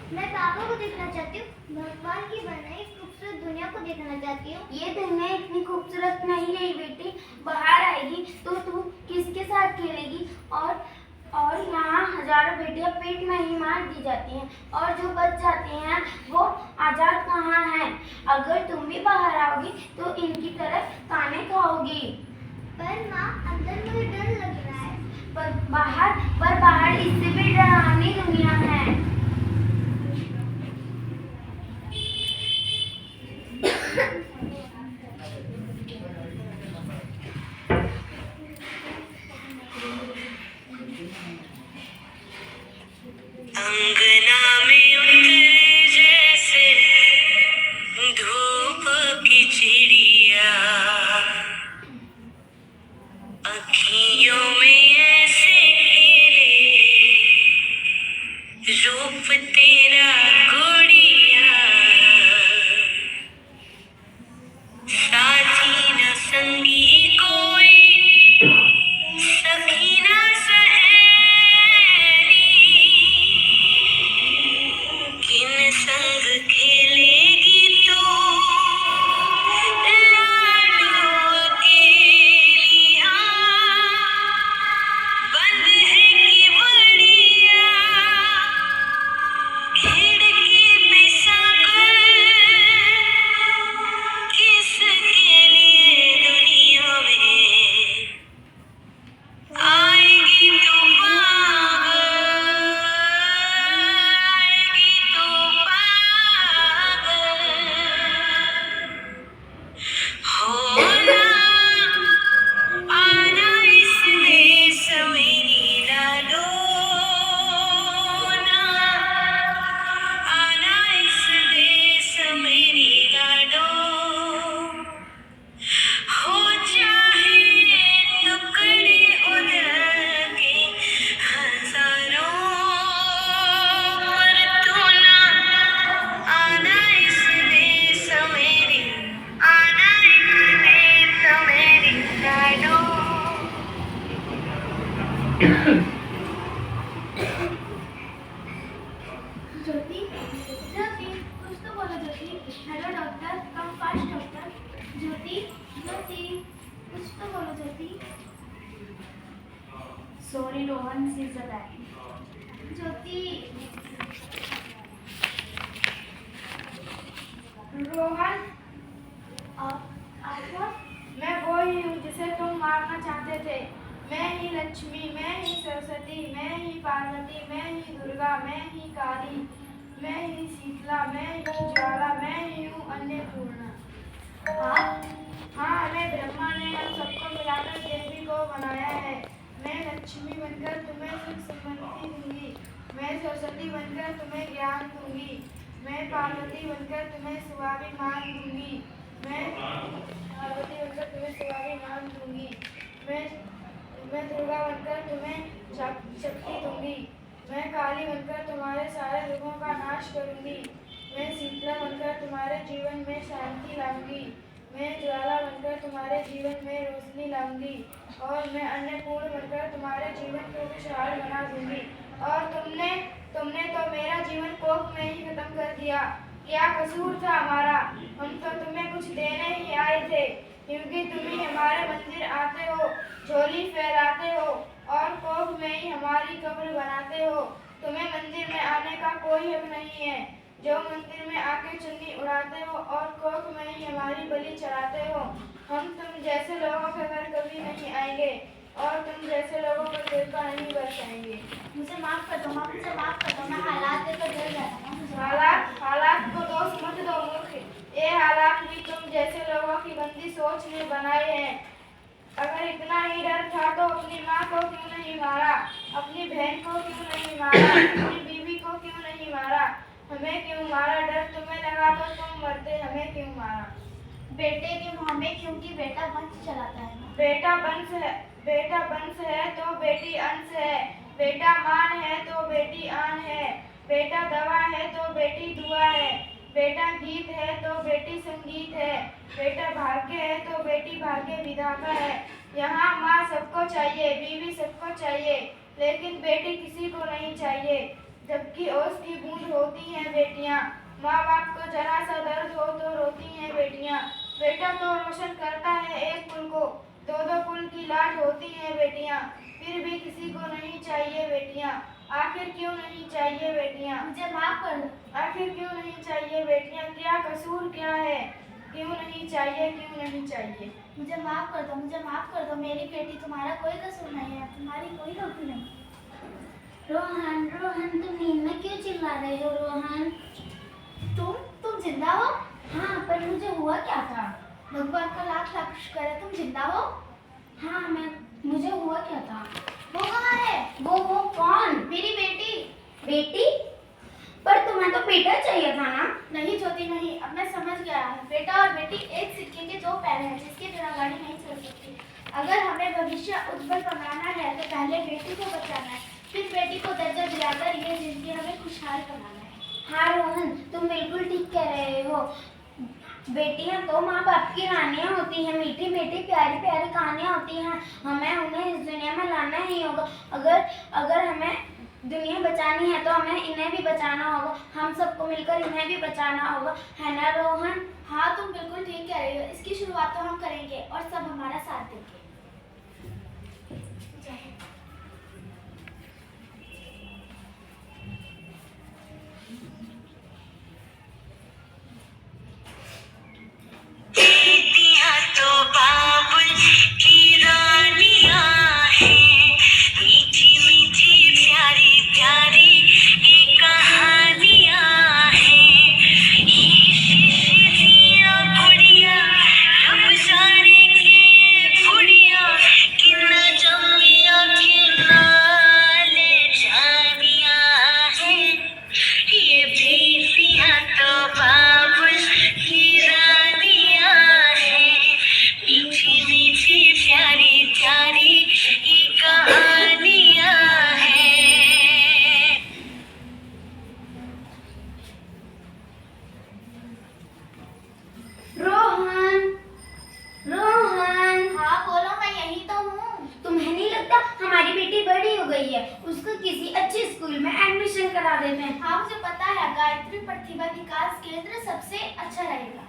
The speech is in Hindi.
मैं पापा को देखना चाहती हूँ। भगवान की बनाई खूबसूरत दुनिया को देखना चाहती हूँ। ये दुनिया इतनी खूबसूरत नहीं है बेटी, बाहर आएगी तो तू किसके साथ खेलेगी? और यहाँ हजारों बेटियां पेट में ही मार दी जाती हैं और जो बच जाती हैं वो आजाद कहाँ हैं? अगर तुम भी बाहर आओगी तो इनकी तरह ताने खाओगी। पर माँ, अंदर मुझे डर लग रहा है। पर बाहर इससे भी डरावनी दुनिया है। अंगना में उतर जैसे धूप की चिड़िया, अखियों में ऐसे खेले रूप तेरा गुड़िया, साथी न संगी कोई, सखी न सहेली, किन संग खेलेगी तू लाडो अकेली? बंद है कि बढ़िया खिड़की पे साकर, किसके लिए दुनिया में आएगी तू पागल, आएगी तू पागल। होना आना इस देश मेरी लाडो, ना आना इस देश मेरी लाडो। हो चाहे टुकड़े उधर के हजारों, पर तू ना आना इस देश मेरी, आना इस देश मेरी लाडो। ज्योति, ज्योति, कुछ तो बोलो Jyoti. Hello doctor, come fast doctor. Jyoti, Jyoti, कुछ तो बोलो ज्योति। Sorry Rohan, she's a bad. ज्योति, रोहन, आप मैं वो ही हूँ जिसे तुम मारना चाहते थे। मैं ही लक्ष्मी, मैं ही सरस्वती, मैं ही पार्वती, मैं ही दुर्गा, मैं ही काली, मैं ही शीतला, मैं ही ज्वाला, मैं ही हूँ अन्नपूर्णा। हाँ, हमें ब्रह्मा ने हम सबको मिलाकर देवी को बनाया है। मैं लक्ष्मी बनकर तुम्हें सुख समृद्धि दूंगी, मैं सरस्वती बनकर तुम्हें ज्ञान दूंगी, मैं पार्वती बनकर तुम्हें स्वाभिमान दूंगी, मैं पार्वती बनकर तुम्हें स्वाभिमान दूंगी, मैं दुर्गा बनकर तुम्हें शक्ति दूंगी, मैं काली बनकर तुम्हारे सारे दुखों का नाश करूंगी, मैं शीतला बनकर तुम्हारे जीवन में शांति लाऊंगी, मैं ज्वाला बनकर तुम्हारे जीवन में रोशनी लाऊंगी, और मैं अन्नपूर्ण बनकर तुम्हारे जीवन को खुशहाल बना दूंगी। और तुमने तो मेरा जीवन कोख में ही खत्म कर दिया। क्या कसूर था हमारा? हम तो तुम्हें कुछ देने ही आए थे, क्योंकि तुम ही हमारे मंदिर आते हो, झोली फहराते हो और कोख में ही हमारी कब्र बनाते हो। तुम्हें मंदिर में आने का कोई हक नहीं है, जो मंदिर में आके चुन्नी उड़ाते हो और कोख में ही हमारी बलि चढ़ाते हो। हम तुम जैसे लोगों के घर कभी नहीं आएंगे और तुम जैसे लोगों को दिल का नहीं बरसाएंगे। मुझे माफ कर दो माँ, मुझे माफ कर दो। मैं हालात देखकर डर गया था। हालात को दोष मत दो मूर्ख। ये हालात भी तुम जैसे लोगों की गंदी सोच ने बनाए हैं। अगर इतना ही डर था तो अपनी माँ को क्यों नहीं मारा, अपनी बहन को क्यों नहीं मारा, अपनी बीवी को क्यों नहीं मारा? हमें क्यों मारा? डर तुम्हें लगा तो तुम मरते, हमें क्यों मारा? बेटे क्यों हमें? क्योंकि बेटा वंश चलाता है ना। बेटा वंश है तो बेटी अंश है, बेटा मान है तो बेटी आन है, बेटा दवा है तो बेटी दुआ है, बेटा गीत है तो बेटी संगीत है, बेटा भाग्य है तो बेटी भाग्य विधाता है। यहाँ माँ सबको चाहिए, बीवी सबको चाहिए, लेकिन बेटी किसी को नहीं चाहिए। जबकि ओस की बूंद होती हैं बेटियां। माँ बाप को जरा सा दर्द हो तो रोती हैं बेटियां। बेटा तो रोशन करता है एक पुल को, दो दो पुल की लाज होती हैं बेटियां। फिर भी किसी को नहीं चाहिए बेटियां, आखिर क्यों नहीं चाहिए बेटियां? मुझे माफ कर दो। आखिर क्यों नहीं चाहिए बेटियां? क्या कसूर क्या है? क्यों नहीं चाहिए, क्यों नहीं चाहिए? मुझे माफ कर दो, मुझे माफ कर दो। मेरी बेटी, तुम्हारा कोई कसूर नहीं है, तुम्हारी कोई गलती नहीं। रोहन, रोहन, तुम नींद में क्यों चिल्ला रहे हो? रोहन, तुम जिंदा हो? हाँ, पर मुझे हुआ क्या था? भगवान का लाख लाख शुक्र है, तुम जिंदा हो। हाँ, मुझे हुआ क्या था? वो कहाँ है? वो कौन? मेरी बेटी। बेटी? पर तुम्हें तो बेटा चाहिए था ना? नहीं ज्योति, नहीं। अब मैं समझ गया है। बेटा और बेटी एक सिक्के के दो पहलू हैं, जिसके बिना गाड़ी नहीं चल सकती। अगर हमें भविष्य उज्जवल बनाना है तो पहले बेटी को बचाना है, फिर बेटी को दर्जा दिलाकर ये जिंदगी हमें खुशहाल बनाना है। हाँ रोहन, तुम बिल्कुल ठीक कह रहे हो। बेटियां तो माँ बाप की रानियां होती हैं, मीठी मीठी प्यारी प्यारी कहानियां होती हैं। हमें उन्हें इस दुनिया में लाना ही होगा। अगर हमें दुनिया बचानी है तो हमें इन्हें भी बचाना होगा। हम सबको मिलकर इन्हें भी बचाना होगा, है ना रोहन? हाँ, तुम बिल्कुल ठीक कह रही हो। इसकी शुरुआत तो हम करेंगे और सब हमारा साथ देंगे। बेटियां तो बाबुल की रानियां हैं, मीठी मीठी प्यारी प्यारी ये कहानियां हैं। ये शीशियां गुड़िया रब जाने के बुढ़िया, किन्ना जम्मिया किन्ना ले जानियां हैं। ये बेटियां तो बाबुल की रानियां हैं, मीठी मीठी प्यारी प्यारी ये कहानियां हैं। रोहन, रोहन। हाँ बोलो, मैं यही तो हूँ। तुम्हें नहीं लगता हमारी बेटी बड़ी हो गई है? उसको किसी अच्छे स्कूल में एडमिशन करा देते हैं। हाँ मुझे पता है, गायत्री प्रतिभा विकास केंद्र सबसे अच्छा रहेगा।